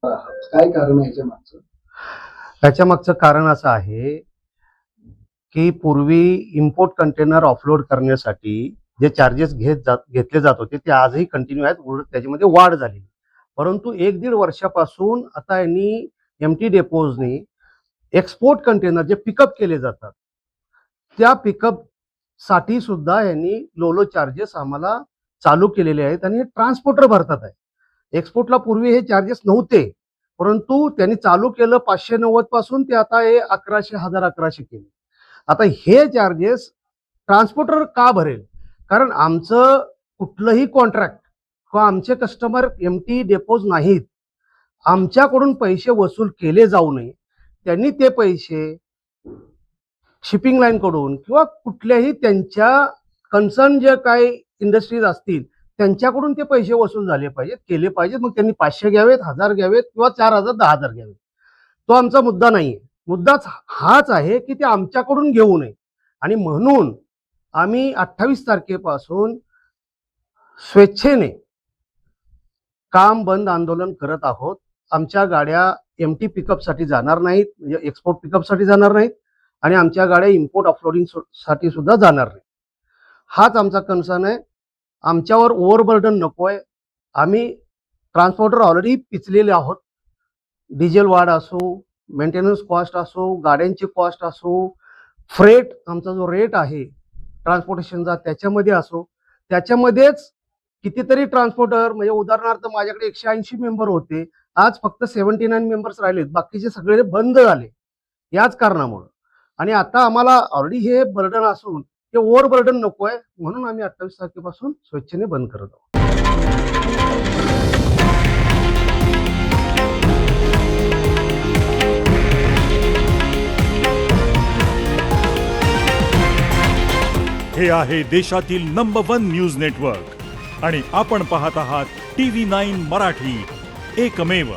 काय कारण आहे याच्या मागचं? त्याच्या मागचं कारण असं आहे की पूर्वी इम्पोर्ट कंटेनर ऑफलोड करण्यासाठी जे चार्जेस घेतले जात होते ते आजही कंटिन्यू आहेत, उलट त्याच्यामध्ये वाढ झाली. परंतु 1-1.5 वर्षापासून आता यांनी एमटी डेपोजनी एक्सपोर्ट कंटेनर जे पिकअप केले जातात त्या पिकअप साठी सुद्धा यांनी लो चार्जेस आम्हाला चालू केलेले आहेत आणि ट्रान्सपोर्टर भरतात आहे. एक्सपोर्टला पूर्वी हे चार्जेस नव्हते, परंतु त्यांनी चालू केलं 590 पासून ते आता हे 1100 1100 केले. आता हे चार्जेस ट्रान्सपोर्टर का भरेल? कारण आमचं कुठलंही कॉन्ट्रॅक्ट किंवा आमचे कस्टमर एमटी डेपोज नाहीत. आमच्याकडून पैसे वसूल केले जाऊ नये, त्यांनी ते पैसे शिपिंग लाईन कडून किंवा कुठल्याही त्यांच्या कन्सर्न जे काही इंडस्ट्रीज असतील त्यांच्याकडून ते पैसे वसूल झाले पाहिजेत, केले पाहिजेत. मग त्यांनी 500 घ्यावेत, 1000 घ्यावेत किंवा 4000 10,000 घ्यावेत. तो आमचा मुद्दा नाहीये. मुद्दाच हाच आहे की ते आमच्याकडून घेऊ नये. आणि म्हणून आम्ही 28 तारखेपासून स्वेच्छेने काम बंद आंदोलन करत आहोत. आमच्या गाड्या एमटी पिकअपसाठी जाणार नाहीत, म्हणजे एक्सपोर्ट पिकअपसाठी जाणार नाहीत आणि आमच्या गाड्या इम्पोर्ट ऑफलोडिंग साठी सुद्धा जाणार नाही. हाच आमचा कन्सर्न आहे. आमच्यावर ओव्हरबर्डन नकोय. आम्ही ट्रान्सपोर्टर ऑलरेडी पिचलेले आहोत. डिझेल वाढ असो, मेंटेनन्स कॉस्ट असो, गाड्यांची कॉस्ट असो, फ्रेट आमचा जो रेट आहे ट्रान्सपोर्टेशनचा त्याच्यामध्ये असो, त्याच्यामध्येच कितीतरी ट्रान्सपोर्टर, म्हणजे उदाहरणार्थ माझ्याकडे 180 मेंबर होते, आज फक्त 79 मेंबर्स राहिलेत, बाकीचे सगळे बंद झाले याच कारणामुळे. आणि आता आम्हाला ऑलरेडी हे बर्डन असून ते ओव्हर बर्डन नको आहे, म्हणून आम्ही 28 तारखेपासून स्वेच्छेने बंद करत आहोत. हे आहे देशातील नंबर 1 न्यूज नेटवर्क आणि आपण पाहत आहात TV9 मराठी, एकमेव.